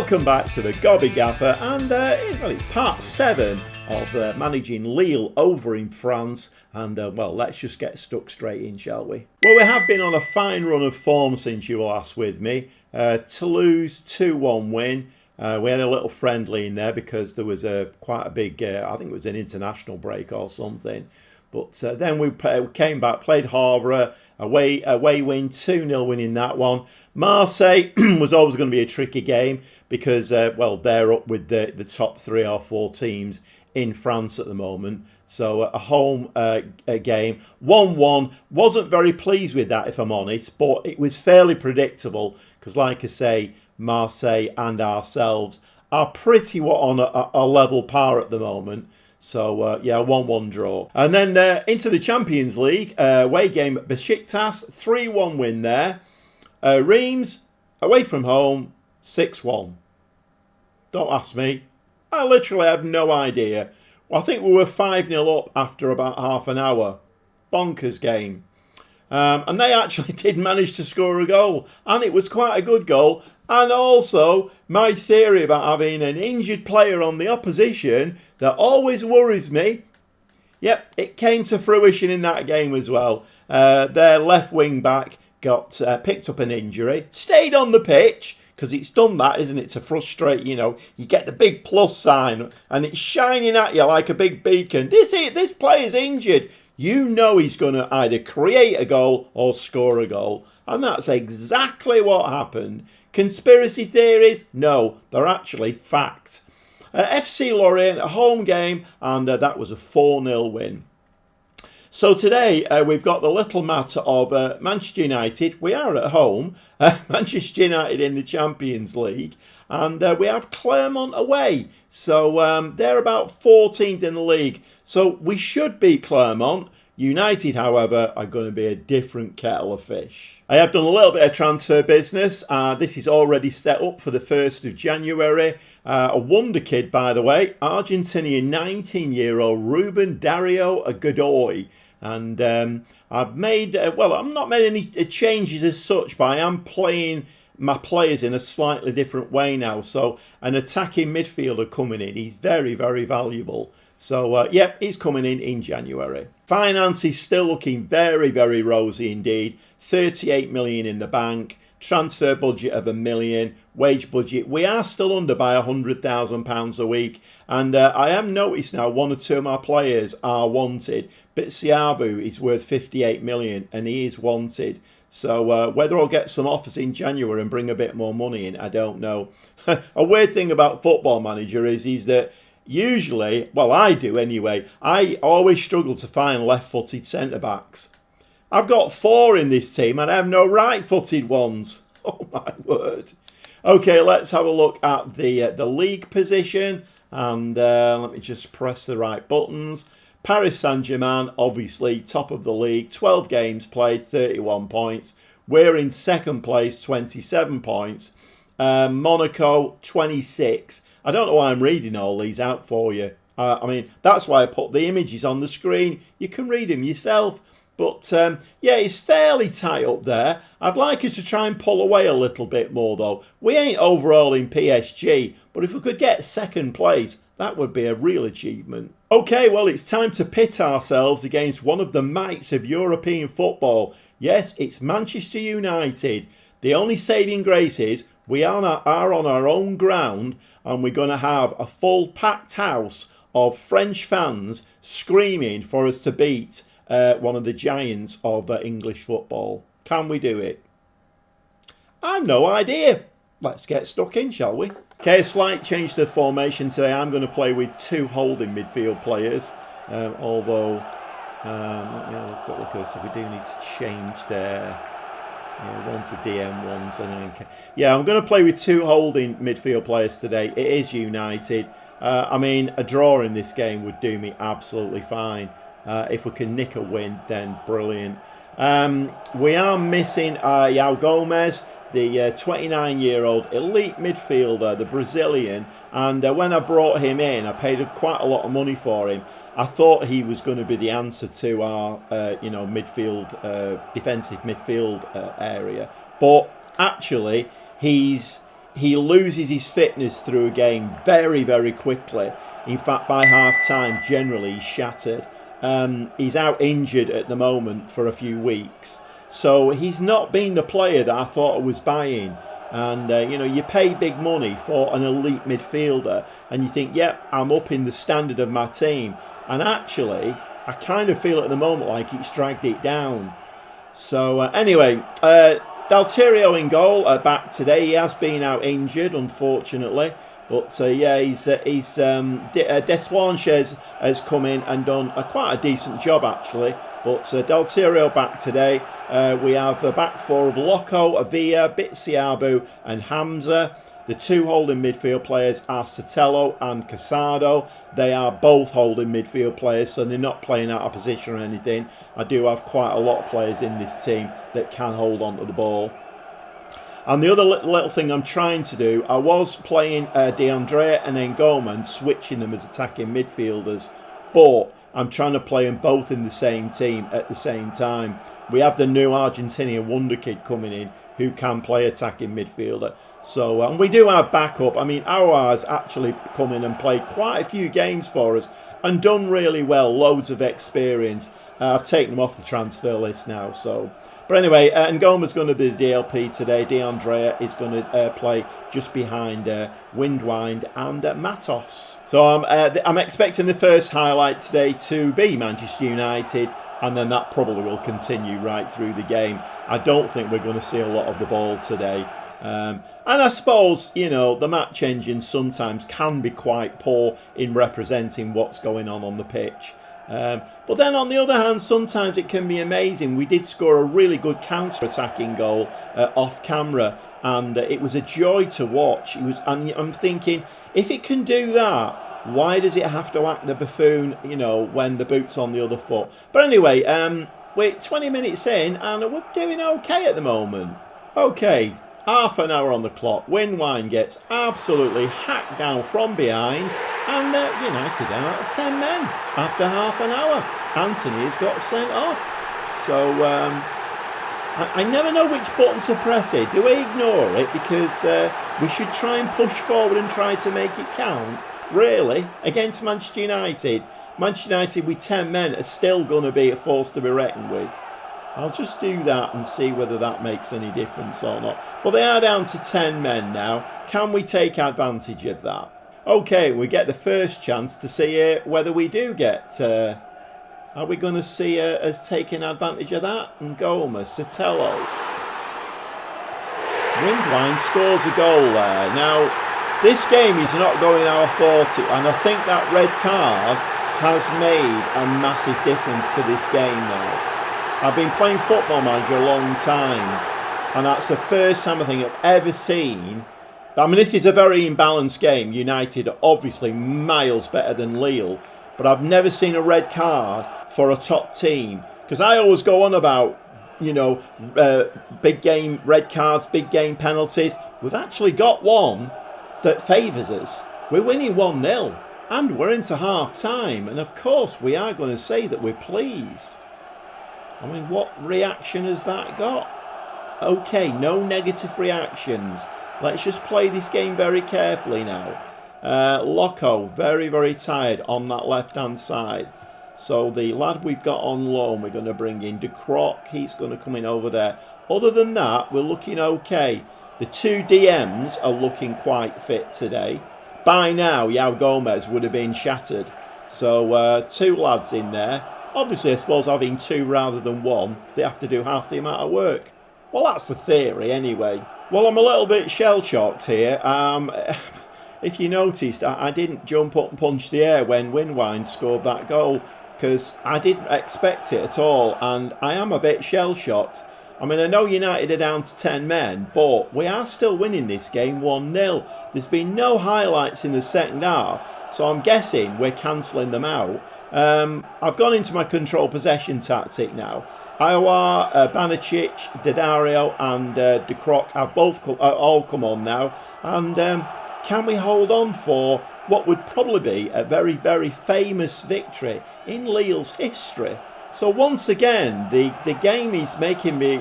Welcome back to the Gobby Gaffer, and it's part 7 of managing Lille over in France. And let's just get stuck straight in, shall we? Well, we have been on a fine run of form since you were last with me. Toulouse 2-1 win. We had a little friendly in there because there was quite a big, I think it was an international break or something. But then we came back, played Havre, away win, 2-0 winning that one. Marseille was always going to be a tricky game because, they're up with the top 3 or 4 teams in France at the moment. So a home game, 1-1. Wasn't very pleased with that, if I'm honest, but it was fairly predictable because, like I say, Marseille and ourselves are pretty on a level par at the moment. So, 1-1 draw. And then into the Champions League, away game at Besiktas, 3-1 win there. Reims, away from home, 6-1. Don't ask me. I literally have no idea. Well, I think we were 5-0 up after about half an hour. Bonkers game. And they actually did manage to score a goal. And it was quite a good goal. And also, my theory about having an injured player on the opposition that always worries me. Yep, it came to fruition in that game as well. Their left wing back got picked up an injury, stayed on the pitch, because it's done that, isn't it, to frustrate, you get the big plus sign, and it's shining at you like a big beacon. This player's injured. You know he's going to either create a goal or score a goal. And that's exactly what happened. Conspiracy theories? No, they're actually fact. FC Lorient, a home game, and that was a 4-0 win. So today we've got the little matter of Manchester United. We are at home, Manchester United in the Champions League, and we have Clermont away. So they're about 14th in the league. So we should beat Clermont. United, however, are going to be a different kettle of fish. I have done a little bit of transfer business. This is already set up for the 1st of January. A wonder kid, by the way, Argentinian 19-year-old Ruben Dario Godoy. And I've made, I'm not made any changes as such, but I am playing my players in a slightly different way now. So an attacking midfielder coming in, he's very, very valuable. So, he's coming in January. Finance is still looking very, very rosy indeed. 38 million in the bank. Transfer budget of £1 million. Wage budget. We are still under by £100,000 a week. And I have noticed now 1 or 2 of my players are wanted. Bitsiabu is worth 58 million and he is wanted. So whether I'll get some offers in January and bring a bit more money in, I don't know. A weird thing about Football Manager is that usually, I do anyway, I always struggle to find left-footed centre-backs. I've got 4 in this team and I have no right-footed ones. Oh my word. Okay, let's have a look at the league position. And let me just press the right buttons. Paris Saint-Germain, obviously, top of the league. 12 games played, 31 points. We're in second place, 27 points. Monaco, 26. I don't know why I'm reading all these out for you. That's why I put the images on the screen. You can read them yourself. But, it's fairly tight up there. I'd like us to try and pull away a little bit more, though. We ain't overall in PSG, but if we could get second place, that would be a real achievement. Okay, well, it's time to pit ourselves against one of the mights of European football. Yes, it's Manchester United. The only saving grace is we are on our own ground and we're going to have a full packed house of French fans screaming for us to beat one of the giants of English football. Can we do it? I've no idea. Let's get stuck in, shall we? Okay, a slight change to the formation today. I'm going to play with 2 holding midfield players. Although, let me have a quick look at this. We do need to change there. One's a DM, one's an anchor. Yeah, I'm going to play with 2 holding midfield players today. It is United. A draw in this game would do me absolutely fine. If we can nick a win, then brilliant. We are missing Yao Gomez, the 29-year-old elite midfielder, the Brazilian. And when I brought him in, I paid quite a lot of money for him. I thought he was going to be the answer to our, defensive midfield area. But actually, he's he loses his fitness through a game very, very quickly. In fact, by half-time, generally, he's shattered. He's out injured at the moment for a few weeks. So he's not been the player that I thought I was buying. And, you pay big money for an elite midfielder and you think, yep, I'm up in the standard of my team. And actually, I kind of feel at the moment like it's dragged it down. So, anyway, Dalterio in goal, back today. He has been out injured, unfortunately. But, Deswanches has come in and done quite a decent job, actually. But Dalterio back today. We have the back four of Loco, Avia, Bitsiabu and Hamza. The two holding midfield players are Sotelo and Casado. They are both holding midfield players, so they're not playing out of position or anything. I do have quite a lot of players in this team that can hold on to the ball. And the other little thing I'm trying to do, I was playing DeAndrea and Ngoma and switching them as attacking midfielders, but I'm trying to play them both in the same team at the same time. We have the new Argentinian wonder kid coming in who can play attacking midfielder. So, and we do have backup. I mean, Aouar's actually come in and played quite a few games for us and done really well, loads of experience. I've taken him off the transfer list now, so... But anyway, Ngoma's going to be the DLP today. DeAndrea is going to play just behind Windwind and Matos. So I'm expecting the first highlight today to be Manchester United, and then that probably will continue right through the game. I don't think we're going to see a lot of the ball today. And I suppose, the match engine sometimes can be quite poor in representing what's going on the pitch. But then on the other hand, sometimes it can be amazing. We did score a really good counter-attacking goal off camera, and it was a joy to watch. I'm thinking, if it can do that, why does it have to act the buffoon, when the boot's on the other foot? But anyway, we're 20 minutes in, and we're doing okay at the moment. Okay, half an hour on the clock. Windwine gets absolutely hacked down from behind. And United are out of 10 men after half an hour. Anthony has got sent off. So I never know which button to press it. Do we ignore it because we should try and push forward and try to make it count? Really? Against Manchester United? Manchester United with 10 men are still going to be a force to be reckoned with. I'll just do that and see whether that makes any difference or not. Well, they are down to 10 men now. Can we take advantage of that? Okay, we get the first chance to see whether we do get... are we going to see us taking advantage of that? Ngoma, Sotelo. Windwine scores a goal there. Now, this game is not going how I thought it, and I think that red card has made a massive difference to this game now. I've been playing Football Manager a long time, and that's the first time I think I've ever seen... I mean, this is a very imbalanced game. United are obviously miles better than Lille, but I've never seen a red card for a top team. Because I always go on about, big game red cards, big game penalties. We've actually got one that favours us. We're winning 1-0 and we're into half time. And of course, we are going to say that we're pleased. I mean, what reaction has that got? Okay, no negative reactions. Let's just play this game very carefully now. Loco, very, very tired on that left-hand side. So the lad we've got on loan, we're going to bring in De Croc. He's going to come in over there. Other than that, we're looking okay. The two DMs are looking quite fit today. By now, Yao Gomez would have been shattered. So two lads in there. Obviously, I suppose having two rather than one, they have to do half the amount of work. Well, that's the theory anyway. Well, I'm a little bit shell-shocked here. If you noticed, I didn't jump up and punch the air when Windwine scored that goal because I didn't expect it at all, and I am a bit shell-shocked. I mean, I know United are down to 10 men, but we are still winning this game 1-0. There's been no highlights in the second half, so I'm guessing we're cancelling them out. I've gone into my control possession tactic now. Aouar, Banicic, Daddario and De Croc have both all come on now. And can we hold on for what would probably be a very, very famous victory in Lille's history? So once again, the game is making me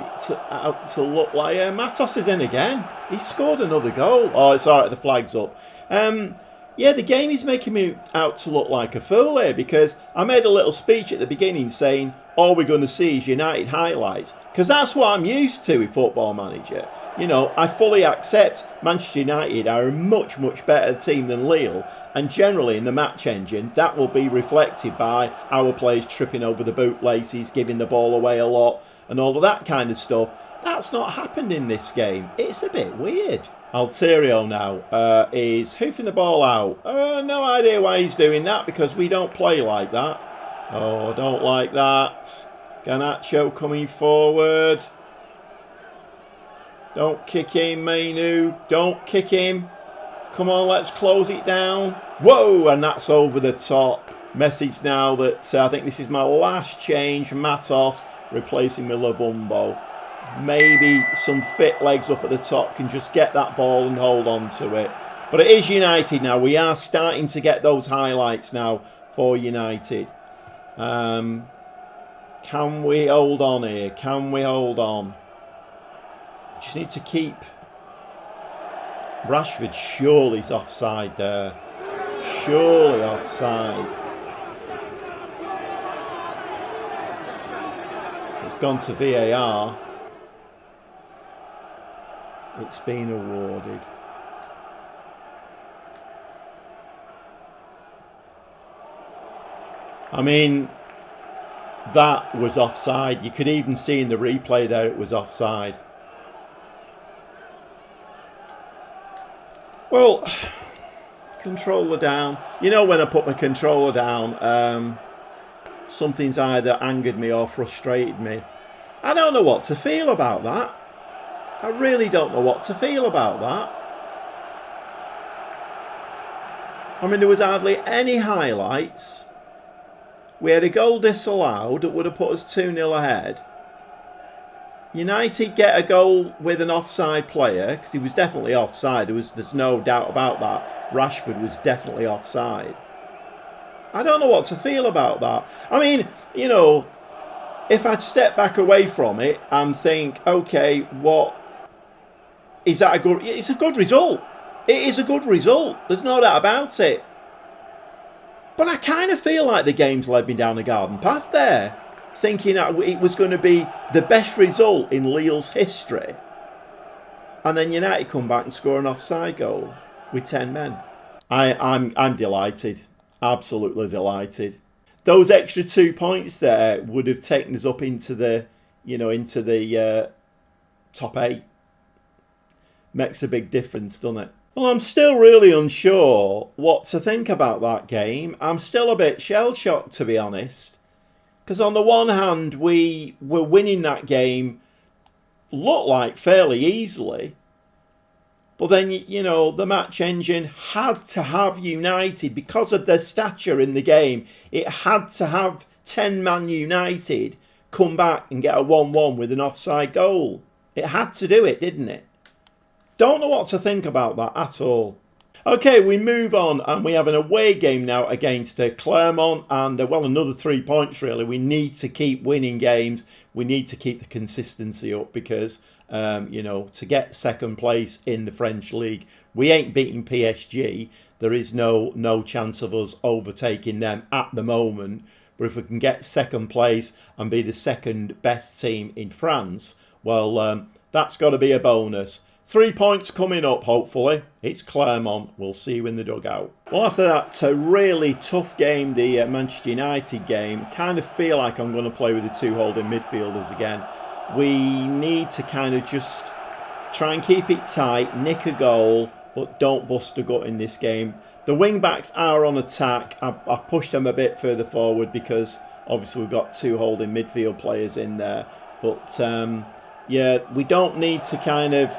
out to look like Matos is in again. He scored another goal. Oh, it's all right, the flag's up. Yeah, the game is making me out to look like a fool here, because I made a little speech at the beginning saying all we're going to see is United highlights, because that's what I'm used to with Football Manager. You know, I fully accept Manchester United are a much, much better team than Lille, and generally in the match engine that will be reflected by our players tripping over the bootlaces, giving the ball away a lot and all of that kind of stuff. That's not happened in this game. It's a bit weird. Alterio now is hoofing the ball out. No idea why he's doing that, because we don't play like that. Oh, don't like that. Garnacho coming forward. Don't kick him, Mainu. Don't kick him. Come on, let's close it down. Whoa, and that's over the top. Message now that I think this is my last change. Matos replacing with Lavumbo. Maybe some fit legs up at the top can just get that ball and hold on to it. But it is United now. We are starting to get those highlights now for United. Can we hold on here? Can we hold on? Just need to keep... Rashford surely's offside there. Surely offside. It's gone to VAR. It's been awarded. I mean, that was offside. You could even see in the replay there it was offside. Well, controller down. You know, when I put my controller down, something's either angered me or frustrated me. I don't know what to feel about that. I really don't know what to feel about that. I mean, there was hardly any highlights. We had a goal disallowed that would have put us 2-0 ahead. United get a goal with an offside player, because he was definitely offside. There's no doubt about that. Rashford was definitely offside. I don't know what to feel about that. I mean, you know, if I'd step back away from it and think, okay, what is that a good? It's a good result. It is a good result. There's no doubt about it. But I kind of feel like the game's led me down a garden path there, thinking it was going to be the best result in Lille's history. And then United come back and score an offside goal with 10 men. I'm delighted. Absolutely delighted. Those extra 2 points there would have taken us up into the, top 8. Makes a big difference, doesn't it? Well, I'm still really unsure what to think about that game. I'm still a bit shell-shocked, to be honest. Because on the one hand, we were winning that game, looked like fairly easily. But then, you know, the match engine had to have United, because of their stature in the game, it had to have 10-man United come back and get a 1-1 with an offside goal. It had to do it, didn't it? Don't know what to think about that at all. Okay, we move on and we have an away game now against Clermont, and well, another 3 points really. We need to keep winning games. We need to keep the consistency up, because to get second place in the French league, we ain't beating PSG. There is no chance of us overtaking them at the moment. But if we can get second place and be the second best team in France, well, that's got to be a bonus. 3 points coming up, hopefully. It's Clermont. We'll see you in the dugout. Well, after that really tough game, the Manchester United game, kind of feel like I'm going to play with the 2 holding midfielders again. We need to kind of just try and keep it tight, nick a goal, but don't bust a gut in this game. The wing-backs are on attack. I pushed them a bit further forward because obviously we've got 2 holding midfield players in there. But yeah, we don't need to kind of,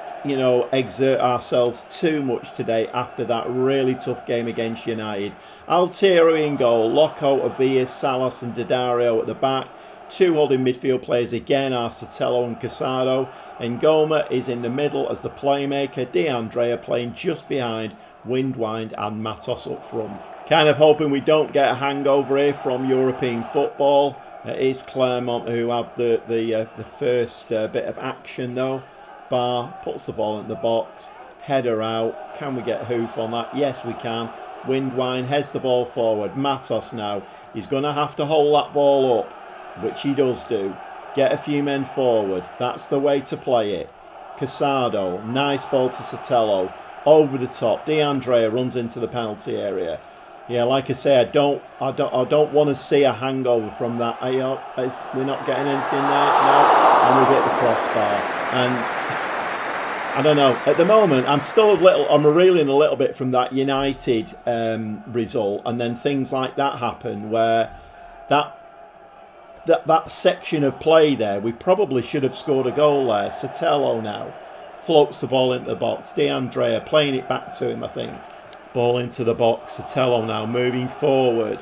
exert ourselves too much today after that really tough game against United. Altiero in goal, Loco, Avia, Salas and Daddario at the back. 2 holding midfield players again are Sotelo and Casado. And Goma is in the middle as the playmaker. De Andrea playing just behind Windwind and Matos up front. Kind of hoping we don't get a hangover here from European football. It is Clermont who have the first bit of action though. Barr puts the ball in the box, header out. Can we get hoof on that? Yes, we can. Windwine heads the ball forward. Matos now. He's going to have to hold that ball up, which he does do. Get a few men forward. That's the way to play it. Casado, nice ball to Sotelo. Over the top. DeAndrea runs into the penalty area. Yeah, like I say, I don't want to see a hangover from that. We're not getting anything there. No, and we've hit the crossbar. And I don't know. At the moment, I'm reeling a little bit from that United result, and then things like that happen where that section of play there, we probably should have scored a goal there. Sotelo now floats the ball into the box. DeAndrea playing it back to him, I think. Ball into the box. Sotelo now moving forward.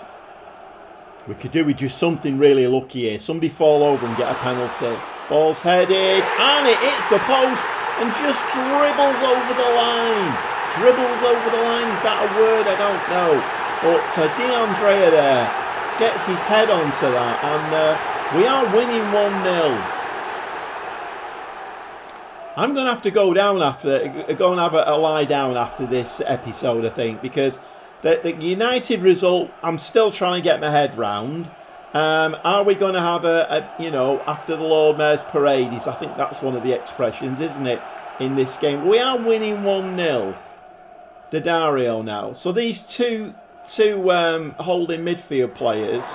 We could do with just something really lucky here. Somebody fall over and get a penalty. Ball's headed and it hits the post and just dribbles over the line. Dribbles over the line. Is that a word? I don't know. But DeAndrea there gets his head onto that, and we are winning 1-0. I'm going to have to go and have a lie down after this episode, I think, because the United result, I'm still trying to get my head round. Are we going to have after the Lord Mayor's parade? I think that's one of the expressions, isn't it, in this game? We are winning 1-0. Daddario now. So these two holding midfield players.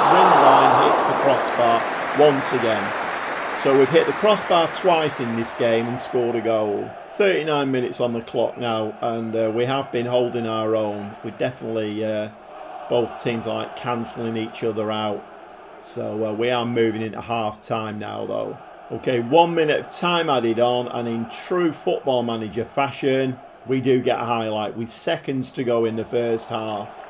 Windline hits the crossbar once again. So we've hit the crossbar twice in this game and scored a goal. 39 minutes on the clock now, and we have been holding our own. We definitely, both teams are like cancelling each other out. So we are moving into half time now though. Okay, 1 minute of time added on, and in true Football Manager fashion, we do get a highlight with seconds to go in the first half.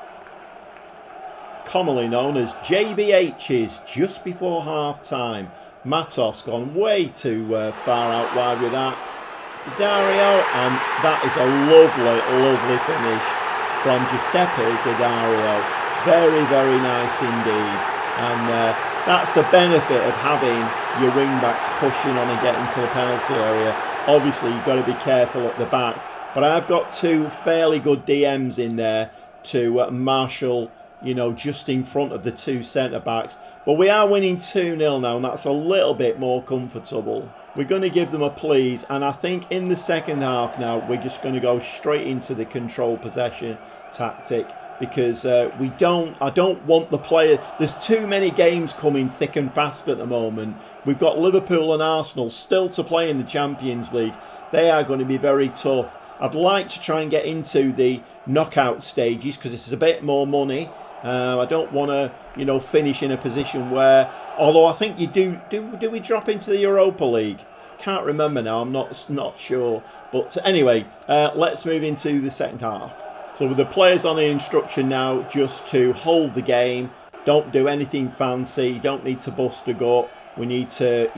Commonly known as JBH's just before half time. Matos gone way too far out wide with that. Dario, and that is a lovely finish from Giuseppe Daddario. Very, very nice indeed. And that's the benefit of having your wing-backs pushing on and getting to the penalty area. Obviously, you've got to be careful at the back. But I've got two fairly good DMs in there to marshal, just in front of the two centre-backs. But we are winning 2-0 now, and that's a little bit more comfortable. We're going to give them a please, and I think in the second half now, we're just going to go straight into the control possession tactic, because I don't want the player. There's too many games coming thick and fast at the moment. We've got Liverpool and Arsenal still to play in the Champions League. They are going to be very tough. I'd like to try and get into the knockout stages because this is a bit more money. I don't want to, finish in a position where, although I think you do we drop into the Europa League? Can't remember now. I'm not sure. But anyway, let's move into the second half. So with the players on the instruction now, just to hold the game. Don't do anything fancy. Don't need to bust a gut. We need to,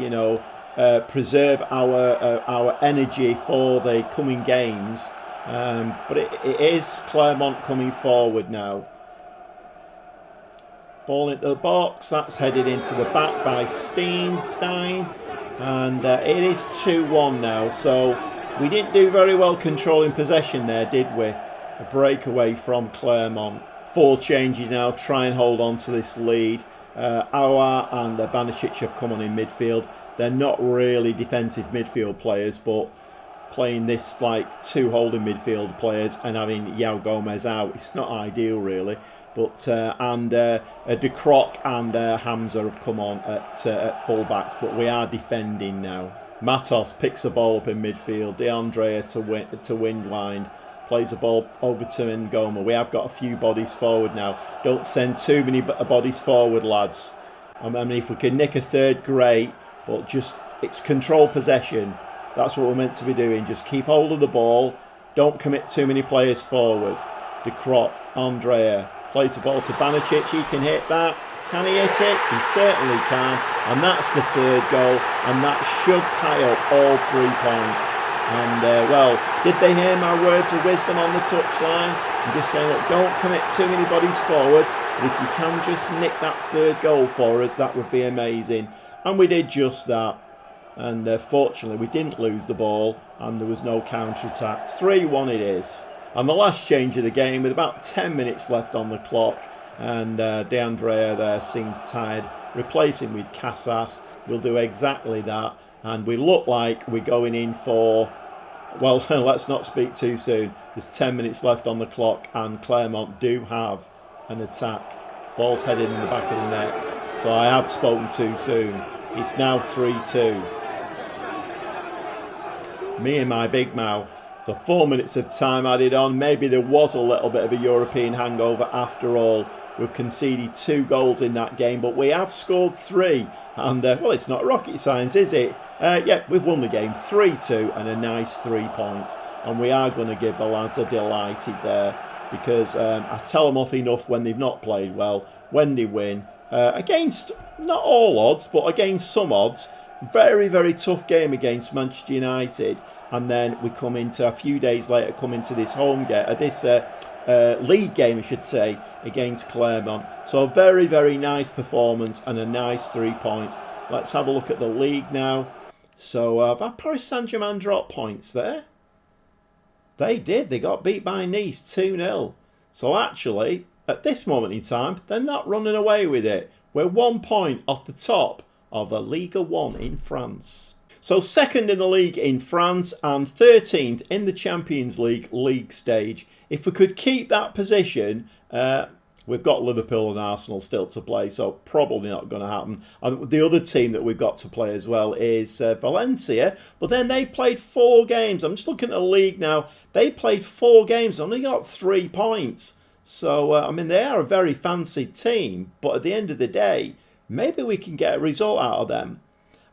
preserve our energy for the coming games. But it is Clermont coming forward now. Ball into the box. That's headed into the back by Stein. And it is 2-1 now. So we didn't do very well controlling possession there, did we? A breakaway from Clermont. 4 changes now. Try and hold on to this lead. Aouar and Banicic have come on in midfield. They're not really defensive midfield players, but playing this like 2 holding midfield players and having Yao Gomez out, it's not ideal really. But De Croc and Hamza have come on at full backs, but we are defending now. Matos picks the ball up in midfield. DeAndrea to Windline. Plays the ball over to Ngoma. We have got a few bodies forward now. Don't send too many bodies forward, lads. I mean, if we can nick a third, great. But it's control possession. That's what we're meant to be doing. Just keep hold of the ball. Don't commit too many players forward. De Croc, Andrea. Plays the ball to Banicic. He can hit that. Can he hit it? He certainly can. And that's the third goal. And that should tie up all 3 points. And, did they hear my words of wisdom on the touchline? I'm just saying, look, don't commit too many bodies forward. But if you can just nick that third goal for us, that would be amazing. And we did just that. And fortunately, we didn't lose the ball and there was no counter-attack. 3-1 it is. And the last change of the game with about 10 minutes left on the clock. And De Andrea there seems tired. Replacing with Casas. We'll do exactly that. And we look like we're going in for... Well, let's not speak too soon. There's 10 minutes left on the clock and Clermont do have an attack. Ball's headed in the back of the net. So I have spoken too soon. It's now 3-2. Me and my big mouth. So 4 minutes of time added on. Maybe there was a little bit of a European hangover after all. We've conceded 2 goals in that game, but we have scored 3. And, well, it's not rocket science, is it? Yeah, we've won the game 3-2 and a nice 3 points. And we are going to give the lads a delighted there because I tell them off enough when they've not played well. When they win, against not all odds, but against some odds. Very, very tough game against Manchester United. And then we come into, a few days later, come into this home game, this league game, I should say, against Clermont. So a very, very nice performance and a nice 3 points. Let's have a look at the league now. So have had Paris Saint-Germain drop points there? They did. They got beat by Nice 2-0. So actually, at this moment in time, they're not running away with it. We're 1 point off the top of the Ligue 1 in France. So second in the league in France and 13th in the Champions League stage. If we could keep that position, we've got Liverpool and Arsenal still to play, so probably not going to happen. And the other team that we've got to play as well is Valencia, but then they played 4 games. I'm just looking at the league now. They played 4 games, only got 3 points. So, I mean, they are a very fancied team, but at the end of the day, maybe we can get a result out of them.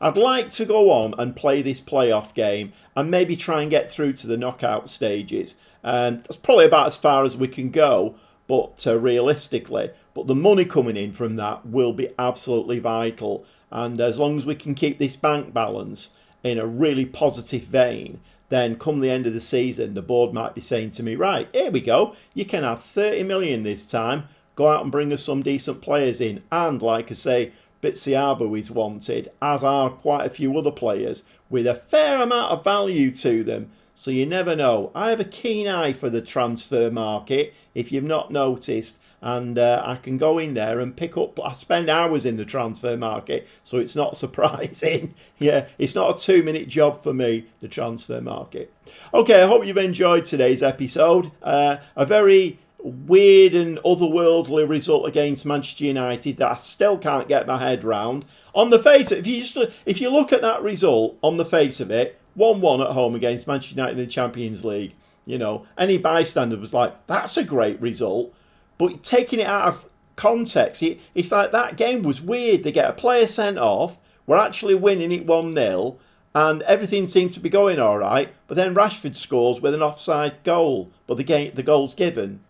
I'd like to go on and play this playoff game and maybe try and get through to the knockout stages. And that's probably about as far as we can go, but realistically. But the money coming in from that will be absolutely vital. And as long as we can keep this bank balance in a really positive vein, then come the end of the season, the board might be saying to me, right, here we go. You can have 30 million this time. Go out and bring us some decent players in. And like I say, Bitsiabu is wanted, as are quite a few other players with a fair amount of value to them. So you never know. I have a keen eye for the transfer market, if you've not noticed. And I can go in there and pick up. I spend hours in the transfer market, so it's not surprising. Yeah, it's not a 2-minute job for me, the transfer market. Okay, I hope you've enjoyed today's episode. A very weird and otherworldly result against Manchester United that I still can't get my head round. On the face of it, if you look at that result, on the face of it, 1-1 at home against Manchester United in the Champions League, you know, any bystander was like, that's a great result. But taking it out of context, it's like that game was weird. They get a player sent off, we're actually winning it 1-0, and everything seems to be going all right. But then Rashford scores with an offside goal, but the goal's given.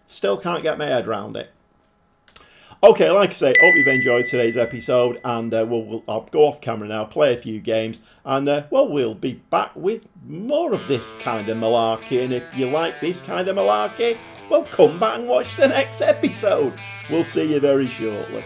Still can't get my head around it. Okay, like I say, hope you've enjoyed today's episode, and I'll go off camera now, play a few games, and well, we'll be back with more of this kind of malarkey. And if you like this kind of malarkey, well, come back and watch the next episode. We'll see you very shortly.